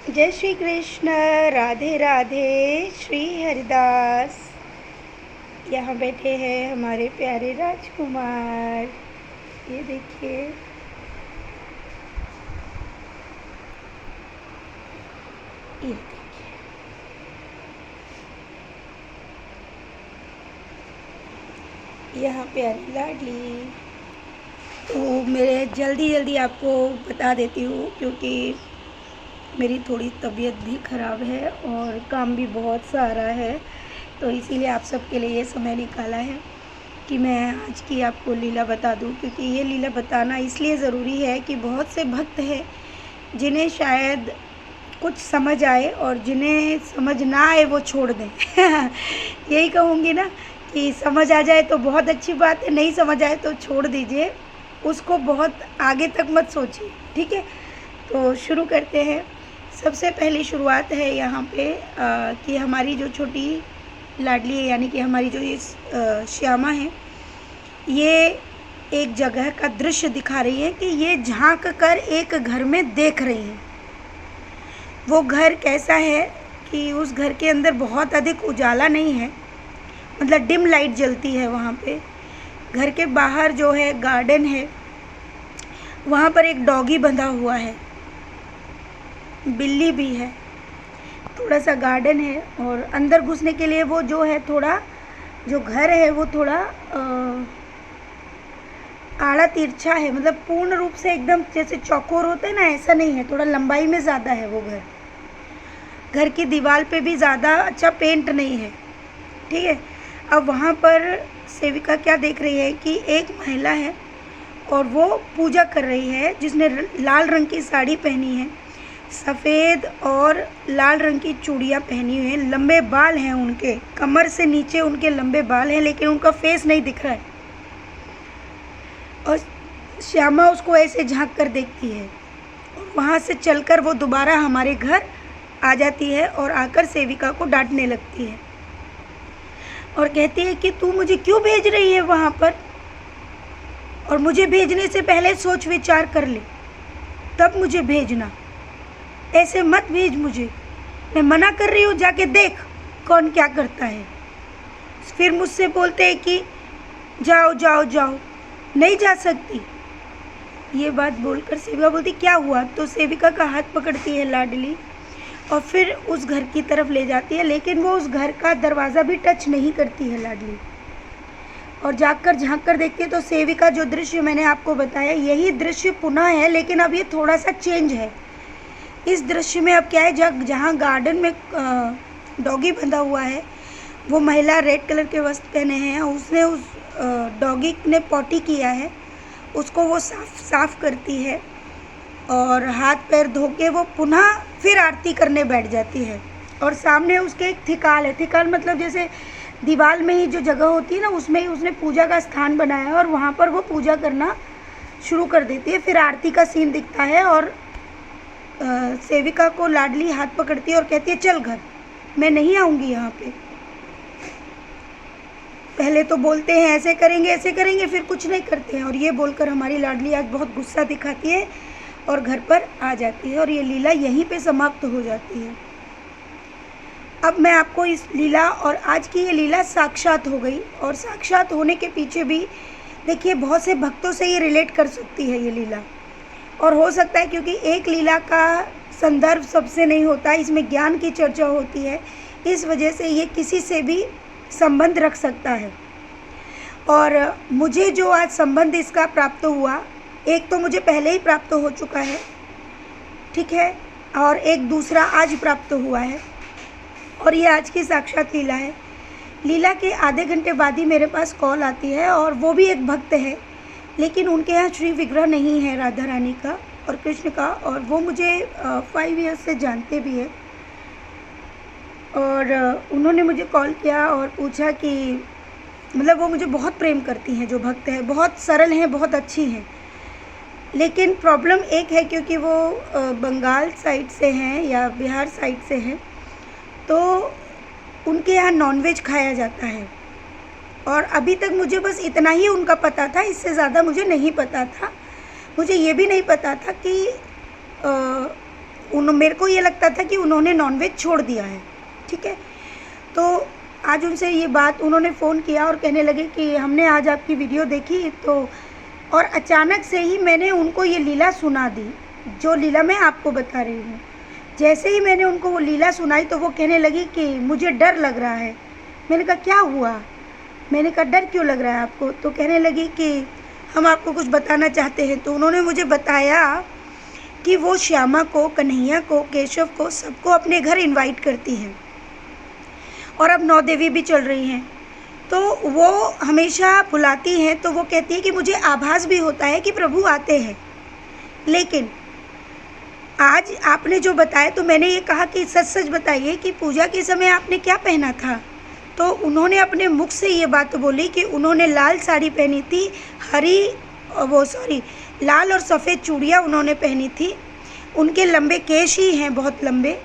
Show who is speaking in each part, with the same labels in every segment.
Speaker 1: जय श्री कृष्ण। राधे राधे। श्री हरिदास। यहाँ बैठे हैं हमारे प्यारे राजकुमार। ये देखिए, ये देखिए, यहाँ प्यारी लाडली। तो मैं जल्दी जल्दी आपको बता देती हूँ क्योंकि मेरी थोड़ी तबीयत भी ख़राब है और काम भी बहुत सारा है, तो इसीलिए आप सबके लिए ये समय निकाला है कि मैं आज की आपको लीला बता दूं। क्योंकि ये लीला बताना इसलिए ज़रूरी है कि बहुत से भक्त हैं जिन्हें शायद कुछ समझ आए और जिन्हें समझ ना आए वो छोड़ दें। यही कहूँगी ना कि समझ आ जाए तो बहुत अच्छी बात है, नहीं समझ आए तो छोड़ दीजिए, उसको बहुत आगे तक मत सोचिए। ठीक है, तो शुरू करते हैं। सबसे पहली शुरुआत है यहाँ पे कि हमारी जो छोटी लाडली है, यानी कि हमारी जो ये श्यामा है, ये एक जगह का दृश्य दिखा रही है कि ये झांक कर एक घर में देख रही है। वो घर कैसा है कि उस घर के अंदर बहुत अधिक उजाला नहीं है, मतलब डिम लाइट जलती है वहाँ पे। घर के बाहर जो है गार्डन है, वहाँ पर एक डॉगी बंधा हुआ है, बिल्ली भी है, थोड़ा सा गार्डन है और अंदर घुसने के लिए वो जो है थोड़ा, जो घर है वो थोड़ा आड़ा तिरछा है, मतलब पूर्ण रूप से एकदम जैसे चौकोर होता है ना, ऐसा नहीं है, थोड़ा लंबाई में ज़्यादा है वो घर। घर की दीवार पे भी ज़्यादा अच्छा पेंट नहीं है। ठीक है, अब वहाँ पर सेविका क्या देख रही है कि एक महिला है और वो पूजा कर रही है, जिसने लाल रंग की साड़ी पहनी है, सफ़ेद और लाल रंग की चूड़ियाँ पहनी हुई हैं, लंबे बाल हैं उनके, कमर से नीचे उनके लंबे बाल हैं, लेकिन उनका फेस नहीं दिख रहा है। और श्यामा उसको ऐसे झांक कर देखती है और वहाँ से चलकर वो दोबारा हमारे घर आ जाती है और आकर सेविका को डांटने लगती है और कहती है कि तू मुझे क्यों भेज रही है वहाँ पर, और मुझे भेजने से पहले सोच विचार कर ले, तब मुझे भेजना, ऐसे मत भेज मुझे, मैं मना कर रही हूँ, जाके देख कौन क्या करता है। फिर मुझसे बोलते हैं कि जाओ जाओ जाओ, नहीं जा सकती। ये बात बोलकर सेविका बोलती क्या हुआ, तो सेविका का हाथ पकड़ती है लाडली और फिर उस घर की तरफ ले जाती है, लेकिन वो उस घर का दरवाज़ा भी टच नहीं करती है लाडली। और जाकर झांक कर देखती है तो सेविका जो दृश्य मैंने आपको बताया, यही दृश्य पुनः है, लेकिन अब ये थोड़ा सा चेंज है। इस दृश्य में अब क्या है, जहाँ गार्डन में डॉगी बंधा हुआ है, वो महिला रेड कलर के वस्त्र पहने हैं, उसने उस डॉगी ने पॉटी किया है, उसको वो साफ करती है और हाथ पैर धो के वो पुनः फिर आरती करने बैठ जाती है। और सामने उसके एक थिकाल है, थिकाल मतलब जैसे दीवार में ही जो जगह होती है ना, उसमें ही उसने पूजा का स्थान बनाया है और वहाँ पर वो पूजा करना शुरू कर देती है। फिर आरती का सीन दिखता है और सेविका को लाडली हाथ पकड़ती है और कहती है चल घर, मैं नहीं आऊँगी यहाँ पे। पहले तो बोलते हैं ऐसे करेंगे, फिर कुछ नहीं करते हैं, और ये बोलकर हमारी लाडली आज बहुत गुस्सा दिखाती है और घर पर आ जाती है और ये लीला यहीं पे समाप्त हो जाती है। अब मैं आपको इस लीला, और आज की ये लीला साक्षात हो गई, और साक्षात होने के पीछे भी देखिए बहुत से भक्तों से ये रिलेट कर सकती है ये लीला, और हो सकता है क्योंकि एक लीला का संदर्भ सबसे नहीं होता, इसमें ज्ञान की चर्चा होती है, इस वजह से ये किसी से भी संबंध रख सकता है। और मुझे जो आज संबंध इसका प्राप्त हुआ, एक तो मुझे पहले ही प्राप्त हो चुका है, ठीक है, और एक दूसरा आज प्राप्त हुआ है, और ये आज की साक्षात लीला है। लीला के आधे घंटे बाद ही मेरे पास कॉल आती है, और वो भी एक भक्त है, लेकिन उनके यहाँ श्री विग्रह नहीं है राधा रानी का और कृष्ण का, और वो मुझे 5 ईयर्स से जानते भी हैं। और उन्होंने मुझे कॉल किया और पूछा कि मतलब वो मुझे बहुत प्रेम करती हैं, जो भक्त हैं, बहुत सरल हैं, बहुत अच्छी हैं, लेकिन प्रॉब्लम एक है क्योंकि वो बंगाल साइड से हैं या बिहार साइड से हैं, तो उनके यहाँ नॉनवेज खाया जाता है, और अभी तक मुझे बस इतना ही उनका पता था, इससे ज़्यादा मुझे नहीं पता था। मुझे ये भी नहीं पता था कि मेरे को ये लगता था कि उन्होंने नॉनवेज छोड़ दिया है, ठीक है। तो आज उनसे ये बात उन्होंने फ़ोन किया और कहने लगे कि हमने आज आपकी वीडियो देखी तो, और अचानक से ही मैंने उनको ये लीला सुना दी, जो लीला मैं आपको बता रही हूँ। जैसे ही मैंने उनको वो लीला सुनाई तो वो कहने लगी कि मुझे डर लग रहा है। मैंने कहा क्या हुआ? मैंने कहा डर क्यों लग रहा है आपको? तो कहने लगी कि हम आपको कुछ बताना चाहते हैं। तो उन्होंने मुझे बताया कि वो श्यामा को, कन्हैया को, केशव को, सबको अपने घर इनवाइट करती हैं और अब 9 देवी भी चल रही हैं। तो वो हमेशा बुलाती हैं तो वो कहती है कि मुझे आभास भी होता है कि प्रभु आते हैं, लेकिन आज आपने जो बताया तो मैंने ये कहा कि सच सच बताइए कि पूजा के समय आपने क्या पहना था। तो उन्होंने अपने मुख से ये बात बोली कि उन्होंने लाल साड़ी पहनी थी, लाल और सफ़ेद चूड़ियाँ उन्होंने पहनी थी। उनके लंबे केश ही हैं, बहुत लंबे,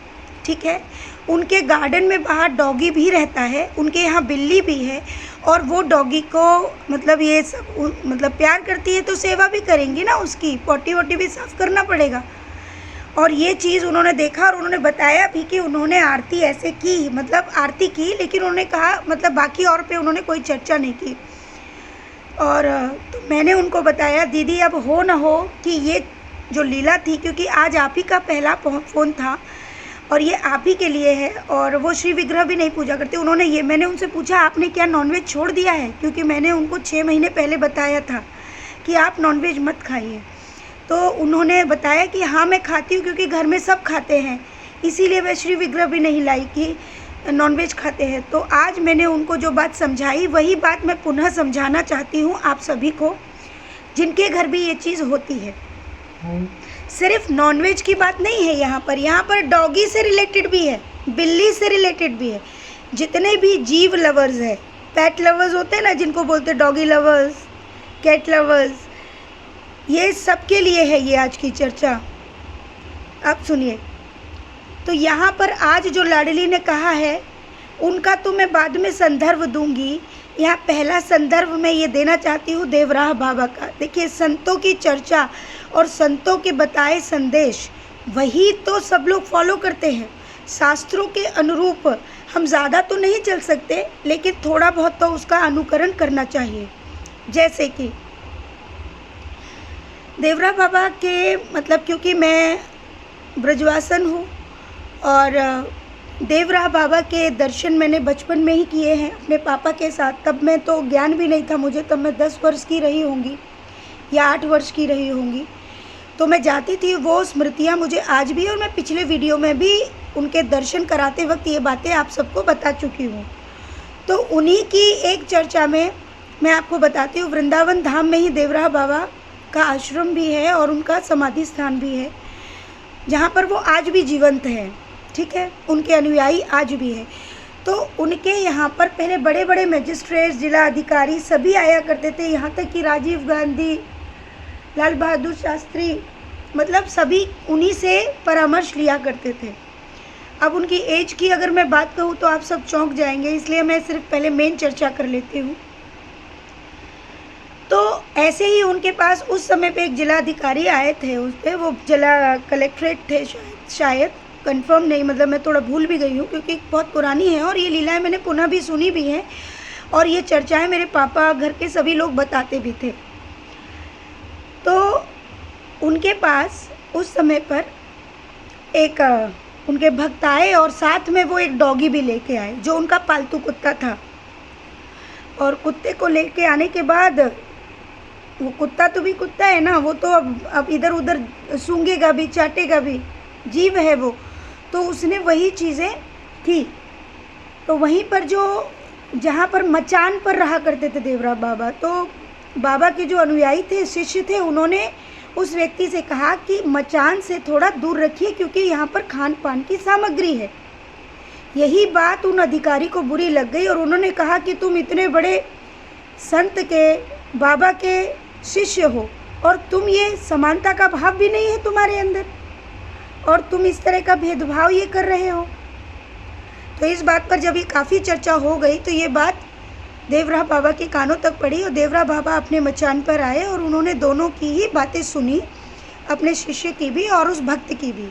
Speaker 1: ठीक है। उनके गार्डन में बाहर डॉगी भी रहता है, उनके यहाँ बिल्ली भी है, और वो डॉगी को मतलब ये सब मतलब प्यार करती है तो सेवा भी करेंगी ना, उसकी पोटी वोटी भी साफ़ करना पड़ेगा। और ये चीज़ उन्होंने देखा और उन्होंने बताया भी कि उन्होंने आरती ऐसे की, मतलब आरती की, लेकिन उन्होंने कहा मतलब बाकी और पे उन्होंने कोई चर्चा नहीं की। और तो मैंने उनको बताया दीदी अब हो ना हो कि ये जो लीला थी, क्योंकि आज आप ही का पहला फ़ोन था और ये आप ही के लिए है, और वो श्री विग्रह भी नहीं पूजा करते। उन्होंने ये, मैंने उनसे पूछा आपने क्या नॉनवेज छोड़ दिया है, क्योंकि मैंने उनको 6 महीने पहले बताया था कि आप नॉनवेज मत खाइए। तो उन्होंने बताया कि हाँ मैं खाती हूँ, क्योंकि घर में सब खाते हैं, इसीलिए मैं श्री विग्रह भी नहीं लाई कि नॉनवेज खाते हैं। तो आज मैंने उनको जो बात समझाई वही बात मैं पुनः समझाना चाहती हूँ आप सभी को, जिनके घर भी ये चीज़ होती है। सिर्फ नॉनवेज की बात नहीं है यहाँ पर डॉगी से रिलेटेड भी है, बिल्ली से रिलेटेड भी है। जितने भी जीव लवर्स है, पेट लवर्स होते हैं ना, जिनको बोलते हैं डॉगी लवर्स, कैट लवर्स, ये सबके लिए है ये आज की चर्चा। आप सुनिए। तो यहाँ पर आज जो लाडली ने कहा है उनका तो मैं बाद में संदर्भ दूंगी। यहाँ पहला संदर्भ मैं ये देना चाहती हूँ देवराह बाबा का। देखिए, संतों की चर्चा और संतों के बताए संदेश वही तो सब लोग फॉलो करते हैं। शास्त्रों के अनुरूप हम ज़्यादा तो नहीं चल सकते, लेकिन थोड़ा बहुत तो उसका अनुकरण करना चाहिए। जैसे कि देवराह बाबा के मतलब, क्योंकि मैं ब्रजवासन हूँ और देवराह बाबा के दर्शन मैंने बचपन में ही किए हैं अपने पापा के साथ। तब मैं तो ज्ञान भी नहीं था मुझे, तब मैं 10 वर्ष की रही होंगी या 8 वर्ष की रही होंगी। तो मैं जाती थी, वो स्मृतियाँ मुझे आज भी, और मैं पिछले वीडियो में भी उनके दर्शन कराते वक्त ये बातें आप सबको बता चुकी हूँ। तो उन्हीं की एक चर्चा में मैं आपको बताती हूँ, वृंदावन धाम में ही देवराह बाबा का आश्रम भी है और उनका समाधि स्थान भी है, जहाँ पर वो आज भी जीवंत है, ठीक है। उनके अनुयायी आज भी हैं। तो उनके यहाँ पर पहले बड़े बड़े मजिस्ट्रेट, जिला अधिकारी सभी आया करते थे, यहाँ तक कि राजीव गांधी, लाल बहादुर शास्त्री, मतलब सभी उन्हीं से परामर्श लिया करते थे। अब उनकी एज की अगर मैं बात कहूँ तो आप सब चौंक जाएंगे, इसलिए मैं सिर्फ पहले मेन चर्चा कर लेती हूँ। तो ऐसे ही उनके पास उस समय पे एक जिला अधिकारी आए थे, उस पर वो जिला कलेक्ट्रेट थे शायद, कंफर्म नहीं, मतलब मैं थोड़ा भूल भी गई हूँ क्योंकि बहुत पुरानी है और ये लीलाएं मैंने पुनः भी सुनी भी हैं और ये चर्चाएं मेरे पापा, घर के सभी लोग बताते भी थे। तो उनके पास उस समय पर एक उनके भक्त आए और साथ में वो एक डॉगी भी लेके आए जो उनका पालतू कुत्ता था। और कुत्ते को लेके आने के बाद वो कुत्ता तो भी कुत्ता है ना, वो तो अब इधर उधर सूंघेगा भी, चाटेगा भी, जीव है वो। तो उसने वही चीज़ें की। तो वहीं पर जो जहाँ पर मचान पर रहा करते थे देवराह बाबा, तो बाबा के जो अनुयायी थे, शिष्य थे, उन्होंने उस व्यक्ति से कहा कि मचान से थोड़ा दूर रखिए क्योंकि यहाँ पर खान पान की सामग्री है। यही बात उन अधिकारी को बुरी लग गई और उन्होंने कहा कि तुम इतने बड़े संत के, बाबा के शिष्य हो और तुम ये समानता का भाव भी नहीं है तुम्हारे अंदर और तुम इस तरह का भेदभाव ये कर रहे हो। तो इस बात पर जब ये काफ़ी चर्चा हो गई तो ये बात देवराह बाबा के कानों तक पड़ी और देवराह बाबा अपने मचान पर आए और उन्होंने दोनों की ही बातें सुनी, अपने शिष्य की भी और उस भक्त की भी।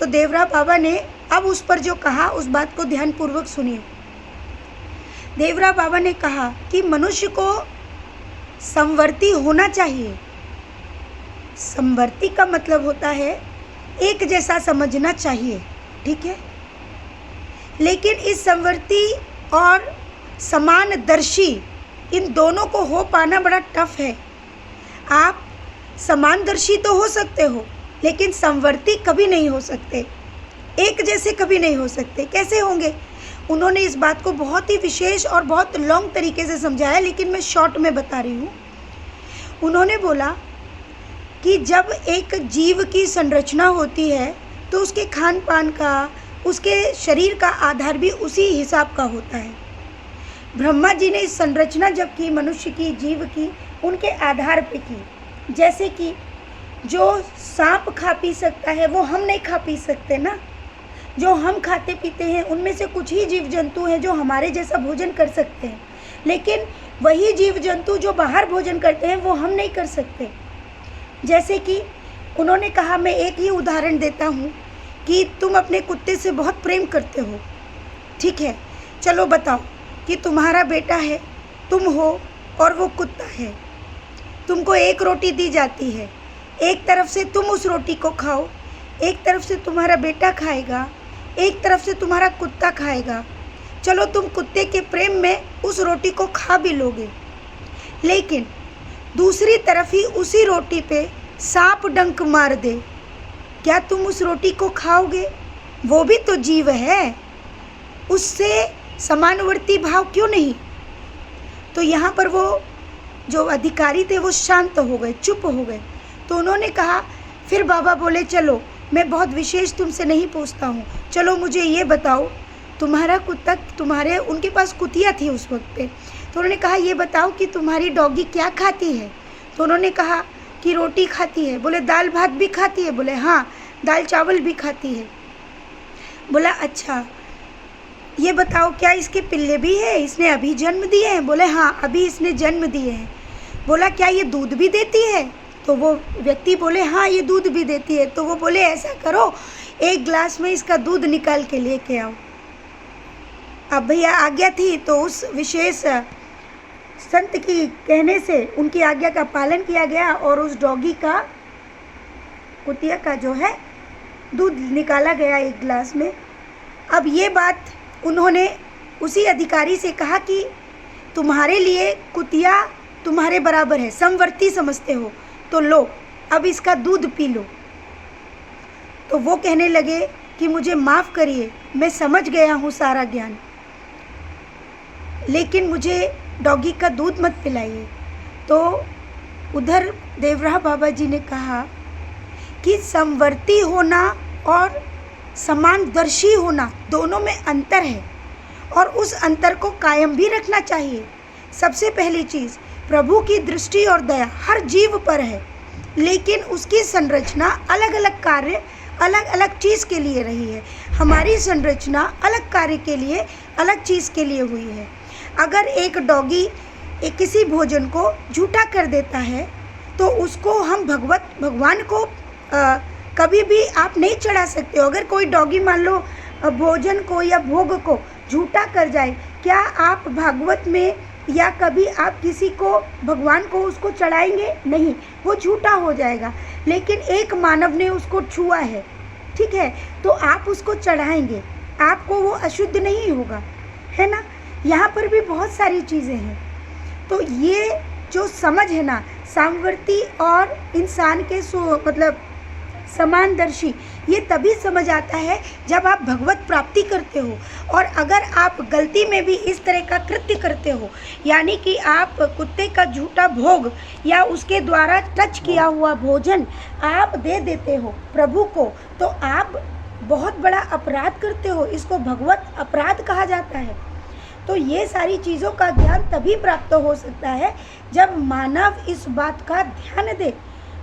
Speaker 1: तो देवरा बाबा ने अब उस पर जो कहा उस बात को ध्यानपूर्वक सुनिए। देवरा बाबा ने कहा कि मनुष्य को समवर्ती होना चाहिए। समवर्ती का मतलब होता है एक जैसा समझना चाहिए, ठीक है। लेकिन इस समवर्ती और समानदर्शी इन दोनों को हो पाना बड़ा टफ है। आप समानदर्शी तो हो सकते हो, लेकिन समवर्ती कभी नहीं हो सकते, एक जैसे कभी नहीं हो सकते। कैसे होंगे? उन्होंने इस बात को बहुत ही विशेष और बहुत लॉन्ग तरीके से समझाया, लेकिन मैं शॉर्ट में बता रही हूँ। उन्होंने बोला कि जब एक जीव की संरचना होती है तो उसके खान पान का, उसके शरीर का आधार भी उसी हिसाब का होता है। ब्रह्मा जी ने इस संरचना जब की मनुष्य की, जीव की, उनके आधार पे की। जैसे कि जो सांप खा पी सकता है वो हम नहीं खा पी सकते ना। जो हम खाते पीते हैं उनमें से कुछ ही जीव जंतु हैं जो हमारे जैसा भोजन कर सकते हैं, लेकिन वही जीव जंतु जो बाहर भोजन करते हैं वो हम नहीं कर सकते। जैसे कि उन्होंने कहा, मैं एक ही उदाहरण देता हूँ कि तुम अपने कुत्ते से बहुत प्रेम करते हो, ठीक है। चलो बताओ कि तुम्हारा बेटा है, तुम हो और वो कुत्ता है। तुमको एक रोटी दी जाती है, एक तरफ से तुम उस रोटी को खाओ, एक तरफ से तुम्हारा बेटा खाएगा, एक तरफ से तुम्हारा कुत्ता खाएगा। चलो तुम कुत्ते के प्रेम में उस रोटी को खा भी लोगे, लेकिन दूसरी तरफ ही उसी रोटी पे सांप डंक मार दे, क्या तुम उस रोटी को खाओगे? वो भी तो जीव है, उससे समानवर्ती भाव क्यों नहीं? तो यहाँ पर वो जो अधिकारी थे वो शांत हो गए, चुप हो गए। तो उन्होंने कहा, फिर बाबा बोले, चलो मैं बहुत विशेष तुमसे नहीं पूछता हूँ, चलो मुझे ये बताओ, तुम्हारा कुत्ता, उनके पास कुतिया थी उस वक्त पे, तो उन्होंने कहा ये बताओ कि तुम्हारी डॉगी क्या खाती है? तो उन्होंने कहा कि रोटी खाती है। बोले दाल भात भी खाती है? बोले हाँ, दाल चावल भी खाती है। बोला अच्छा, ये बताओ क्या इसके पिल्ले भी है? इसने अभी जन्म दिए हैं? बोले हाँ, अभी इसने जन्म दिए हैं। बोला क्या ये दूध भी देती है? तो वो व्यक्ति बोले हाँ, ये दूध भी देती है। तो वो बोले ऐसा करो, एक गिलास में इसका दूध निकाल के लेके आओ। अब भैया आज्ञा थी, तो उस विशेष संत की कहने से उनकी आज्ञा का पालन किया गया और उस डॉगी का, कुतिया का जो है, दूध निकाला गया एक गिलास में। अब ये बात उन्होंने उसी अधिकारी से कहा कि तुम्हारे लिए कुतिया तुम्हारे बराबर है, समवर्ती समझते हो, तो लो अब इसका दूध पी लो। तो वो कहने लगे कि मुझे माफ़ करिए, मैं समझ गया हूँ सारा ज्ञान, लेकिन मुझे डॉगी का दूध मत पिलाइए। तो उधर देवरा बाबा जी ने कहा कि समवर्ती होना और समानदर्शी होना दोनों में अंतर है, और उस अंतर को कायम भी रखना चाहिए। सबसे पहली चीज़, प्रभु की दृष्टि और दया हर जीव पर है, लेकिन उसकी संरचना अलग अलग कार्य, अलग अलग चीज़ के लिए रही है। हमारी संरचना अलग कार्य के लिए, अलग चीज़ के लिए हुई है। अगर एक डॉगी किसी भोजन को झूठा कर देता है तो उसको हम भगवान को कभी भी आप नहीं चढ़ा सकते हो। अगर कोई डॉगी मान लो भोजन को या भोग को झूठा कर जाए, क्या आप भागवत में या कभी आप किसी को, भगवान को उसको चढ़ाएंगे? नहीं, वो झूठा हो जाएगा। लेकिन एक मानव ने उसको छुआ है, ठीक है, तो आप उसको चढ़ाएंगे, आपको वो अशुद्ध नहीं होगा, है ना। यहाँ पर भी बहुत सारी चीज़ें हैं। तो ये जो समझ है ना, सामवर्ती और इंसान के मतलब समानदर्शी, ये तभी समझ आता है जब आप भगवत प्राप्ति करते हो। और अगर आप गलती में भी इस तरह का कृत्य करते हो, यानी कि आप कुत्ते का झूठा भोग या उसके द्वारा टच किया हुआ भोजन आप दे देते हो प्रभु को, तो आप बहुत बड़ा अपराध करते हो। इसको भगवत अपराध कहा जाता है। तो ये सारी चीज़ों का ज्ञान तभी प्राप्त हो सकता है जब मानव इस बात का ध्यान दे।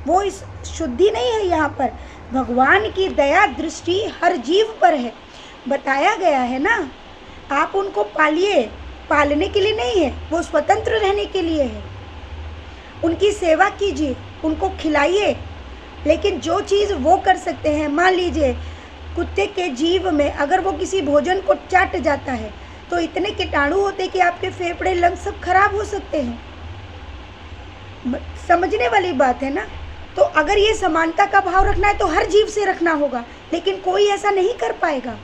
Speaker 1: वो इस शुद्धि नहीं है, यहाँ पर भगवान की दया दृष्टि हर जीव पर है, बताया गया है ना। आप उनको पालिए, पालने के लिए नहीं है, वो स्वतंत्र रहने के लिए है। उनकी सेवा कीजिए, उनको खिलाइए, लेकिन जो चीज़ वो कर सकते हैं, मान लीजिए कुत्ते के जीव में अगर वो किसी भोजन को चाट जाता है तो इतने कीटाणु होते हैं कि आपके फेफड़े, लंग्स सब खराब हो सकते हैं। समझने वाली बात है ना। तो अगर ये समानता का भाव रखना है तो हर जीव से रखना होगा, लेकिन कोई ऐसा नहीं कर पाएगा।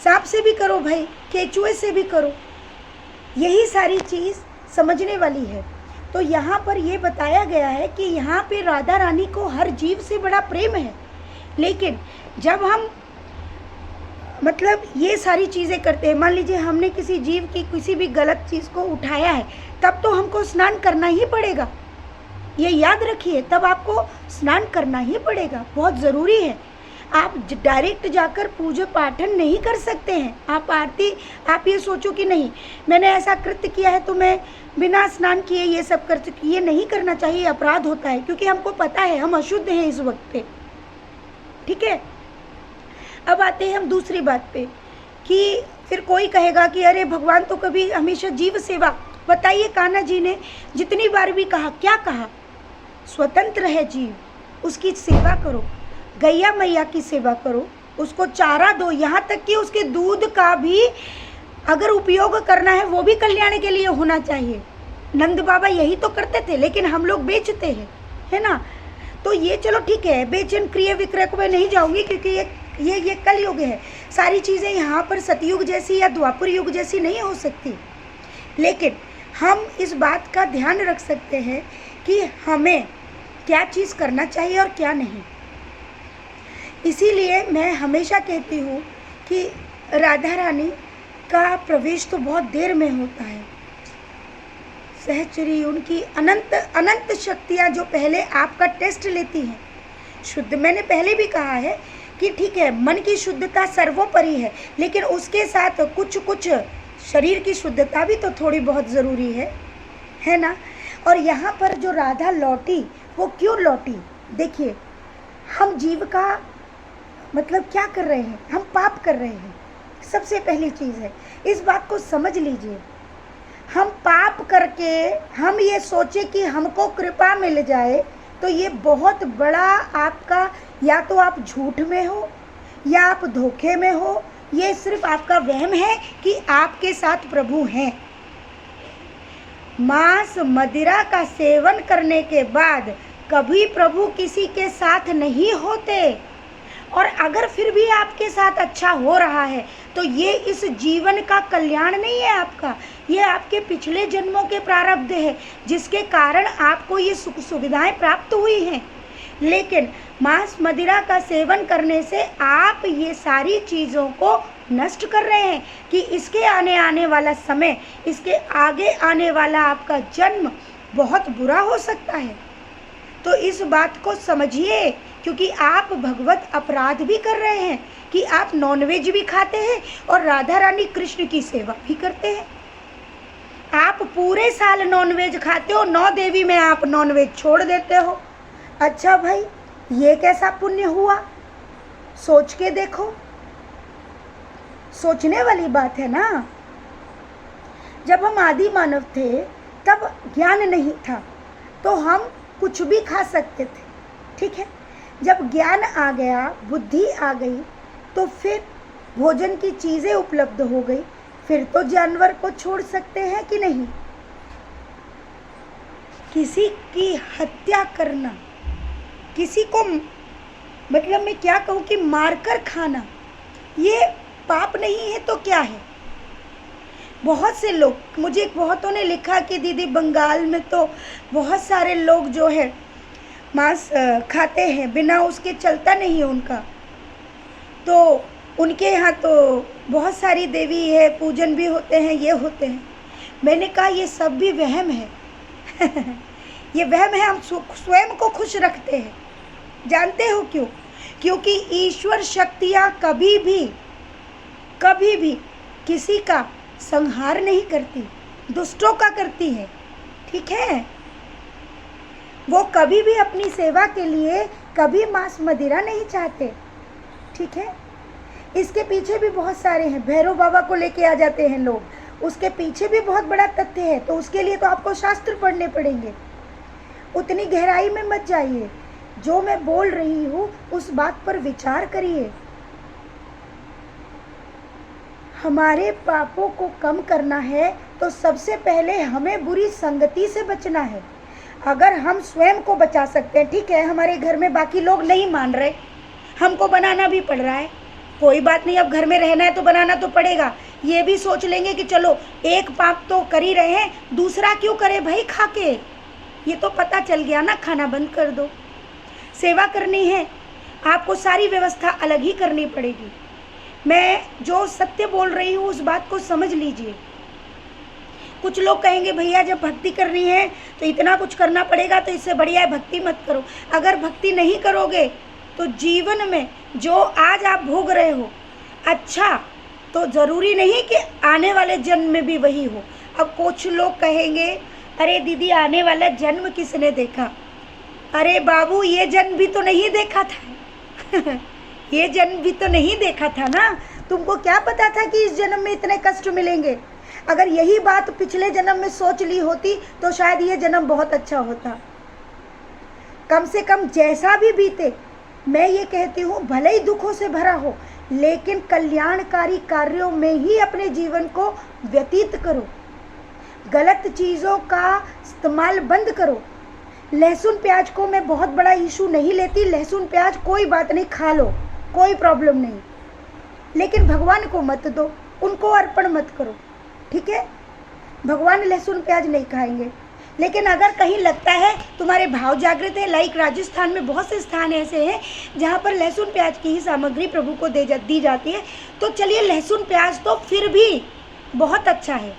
Speaker 1: सांप से भी करो भाई, केचुए से भी करो, यही सारी चीज़ समझने वाली है। तो यहाँ पर ये बताया गया है कि यहाँ पे राधा रानी को हर जीव से बड़ा प्रेम है, लेकिन जब हम मतलब ये सारी चीज़ें करते हैं, मान लीजिए हमने किसी जीव की किसी भी गलत चीज़ को उठाया है, तब तो हमको स्नान करना ही पड़ेगा। ये याद रखिए, तब आपको स्नान करना ही पड़ेगा, बहुत ज़रूरी है। आप डायरेक्ट जाकर पूजा पाठन नहीं कर सकते हैं। आप आरती, आप ये सोचो कि नहीं मैंने ऐसा कृत्य किया है तो मैं बिना स्नान किए ये सब कर चुकी, ये नहीं करना चाहिए, अपराध होता है, क्योंकि हमको पता है हम अशुद्ध हैं इस वक्त पे। ठीक है, अब आते हैं हम दूसरी बात पे कि फिर कोई कहेगा कि अरे भगवान तो कभी हमेशा जीव सेवा। बताइए, कान्हा जी ने जितनी बार भी कहा, क्या कहा? स्वतंत्र है जीव, उसकी सेवा करो, गैया मैया की सेवा करो, उसको चारा दो, यहाँ तक कि उसके दूध का भी अगर उपयोग करना है वो भी कल्याण के लिए होना चाहिए। नंद बाबा यही तो करते थे, लेकिन हम लोग बेचते हैं, है ना। तो ये चलो ठीक है, बेचन क्रिय विक्रय को मैं नहीं जाऊँगी, क्योंकि ये कल युग है। सारी चीज़ें यहाँ पर सतयुग जैसी या द्वापर युग जैसी नहीं हो सकती, लेकिन हम इस बात का ध्यान रख सकते हैं कि हमें क्या चीज़ करना चाहिए और क्या नहीं। इसीलिए मैं हमेशा कहती हूँ कि राधा रानी का प्रवेश तो बहुत देर में होता है। सहचरी उनकी अनंत अनंत शक्तियाँ जो पहले आपका टेस्ट लेती हैं। शुद्ध, मैंने पहले भी कहा है कि ठीक है, मन की शुद्धता सर्वोपरि है, लेकिन उसके साथ कुछ कुछ शरीर की शुद्धता भी तो थोड़ी बहुत ज़रूरी है ना। और यहाँ पर जो राधा लौटी, वो क्यों लौटी? देखिए, हम जीव का मतलब क्या कर रहे हैं? हम पाप कर रहे हैं, सबसे पहली चीज़ है, इस बात को समझ लीजिए। हम पाप करके हम ये सोचे कि हमको कृपा मिल जाए, तो ये बहुत बड़ा आपका, या तो आप झूठ में हो या आप धोखे में हो, ये सिर्फ आपका वहम है कि आपके साथ प्रभु हैं। मांस मदिरा का सेवन करने के बाद कभी प्रभु किसी के साथ नहीं होते, और अगर फिर भी आपके साथ अच्छा हो रहा है तो ये इस जीवन का कल्याण नहीं है आपका, ये आपके पिछले जन्मों के प्रारब्ध है, जिसके कारण आपको ये सुख सुविधाएं प्राप्त हुई हैं। लेकिन मांस मदिरा का सेवन करने से आप ये सारी चीज़ों को नष्ट कर रहे हैं कि इसके आने वाला समय, इसके आगे आने वाला आपका जन्म बहुत बुरा हो सकता है। तो इस बात को समझिए, क्योंकि आप भगवत अपराध भी कर रहे हैं कि आप नॉनवेज भी खाते हैं और राधा रानी कृष्ण की सेवा भी करते हैं। आप पूरे साल नॉनवेज खाते हो, 9 देवी में आप नॉनवेज छोड़ देते हो। अच्छा भाई, ये कैसा पुण्य हुआ? सोच के देखो, सोचने वाली बात है ना। जब हम आदि मानव थे तब ज्ञान नहीं था, तो हम कुछ भी खा सकते थे, ठीक है। जब ज्ञान आ गया, बुद्धि आ गई, तो फिर भोजन की चीज़ें उपलब्ध हो गई, फिर तो जानवर को छोड़ सकते हैं कि नहीं। किसी की हत्या करना, किसी को मतलब मैं क्या कहूँ कि मारकर खाना, ये पाप नहीं है तो क्या है। बहुत से लोग, मुझे बहुतों ने लिखा कि दीदी बंगाल में तो बहुत सारे लोग जो है मांस खाते हैं, बिना उसके चलता नहीं है उनका, तो उनके यहाँ तो बहुत सारी देवी है, पूजन भी होते हैं, ये होते हैं। मैंने कहा ये सब भी वहम है ये वहम है, हम स्वयं को खुश रखते हैं। जानते हो क्यों? क्योंकि ईश्वर शक्तियाँ कभी भी किसी का संहार नहीं करती, दुष्टों का करती है, ठीक है। वो कभी भी अपनी सेवा के लिए कभी मांस मदिरा नहीं चाहते, ठीक है। इसके पीछे भी बहुत सारे हैं, भैरव बाबा को लेके आ जाते हैं लोग, उसके पीछे भी बहुत बड़ा तथ्य है। तो उसके लिए तो आपको शास्त्र पढ़ने पड़ेंगे, उतनी गहराई में मत जाइए। जो मैं बोल रही हूँ उस बात पर विचार करिए, हमारे पापों को कम करना है तो सबसे पहले हमें बुरी संगति से बचना है। अगर हम स्वयं को बचा सकते हैं, ठीक है, हमारे घर में बाकी लोग नहीं मान रहे, हमको बनाना भी पड़ रहा है, कोई बात नहीं, अब घर में रहना है तो बनाना तो पड़ेगा। ये भी सोच लेंगे कि चलो एक पाप तो कर ही रहे हैं, दूसरा क्यों करे भाई खा के, ये तो पता चल गया ना, खाना बंद कर दो। सेवा करनी है आपको, सारी व्यवस्था अलग ही करनी पड़ेगी। मैं जो सत्य बोल रही हूँ उस बात को समझ लीजिए। कुछ लोग कहेंगे भैया जब भक्ति करनी है तो इतना कुछ करना पड़ेगा, तो इससे बढ़िया है भक्ति मत करो। अगर भक्ति नहीं करोगे तो जीवन में जो आज आप भोग रहे हो अच्छा, तो ज़रूरी नहीं कि आने वाले जन्म में भी वही हो। अब कुछ लोग कहेंगे अरे दीदी आने वाला जन्म किसने देखा? अरे बाबू ये जन्म भी तो नहीं देखा था ये जन्म भी तो नहीं देखा था ना, तुमको क्या पता था कि इस जन्म में इतने कष्ट मिलेंगे? अगर यही बात पिछले जन्म में सोच ली होती तो शायद ये जन्म बहुत अच्छा होता। कम से कम जैसा भी बीते, मैं ये कहती हूँ भले ही दुखों से भरा हो, लेकिन कल्याणकारी कार्यों में ही अपने जीवन को व्यतीत करो। गलत चीज़ों का इस्तेमाल बंद करो। लहसुन प्याज को मैं बहुत बड़ा इशू नहीं लेती, लहसुन प्याज कोई बात नहीं, खा लो, कोई प्रॉब्लम नहीं, लेकिन भगवान को मत दो, उनको अर्पण मत करो, ठीक है? भगवान लहसुन प्याज नहीं खाएंगे। लेकिन अगर कहीं लगता है तुम्हारे भाव जागृत है, लाइक राजस्थान में बहुत से स्थान ऐसे हैं जहाँ पर लहसुन प्याज की ही सामग्री प्रभु को दी जाती है, तो चलिए लहसुन प्याज तो फिर भी बहुत अच्छा है।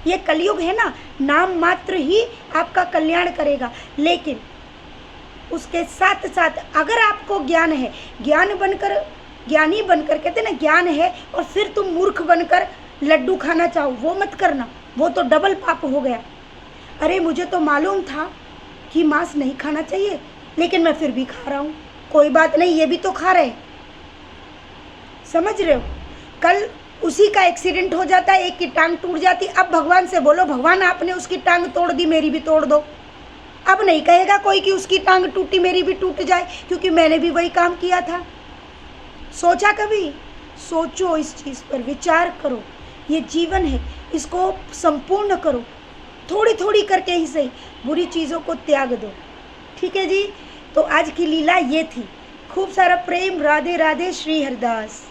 Speaker 1: ये कलयुग है ना, नाम मात्र ही आपका कल्याण करेगा, लेकिन उसके साथ साथ अगर आपको ज्ञान है, ज्ञानी बनकर कहते ना ज्ञान है, और फिर तुम मूर्ख बनकर लड्डू खाना चाहो, वो मत करना, वो तो डबल पाप हो गया। अरे मुझे तो मालूम था कि मांस नहीं खाना चाहिए, लेकिन मैं फिर भी खा रहा हूँ, कोई बात नहीं, ये भी तो खा रहे, समझ रहे हो? कल उसी का एक्सीडेंट हो जाता है, एक की टांग टूट जाती, अब भगवान से बोलो भगवान आपने उसकी टांग तोड़ दी, मेरी भी तोड़ दो। अब नहीं कहेगा कोई कि उसकी टांग टूटी मेरी भी टूट जाए, क्योंकि मैंने भी वही काम किया था। सोचा कभी? सोचो, इस चीज़ पर विचार करो। ये जीवन है, इसको संपूर्ण करो, थोड़ी थोड़ी करके ही सही, बुरी चीज़ों को त्याग दो, ठीक है जी? तो आज की लीला ये थी। खूब सारा प्रेम, राधे राधे, श्री हरिदास।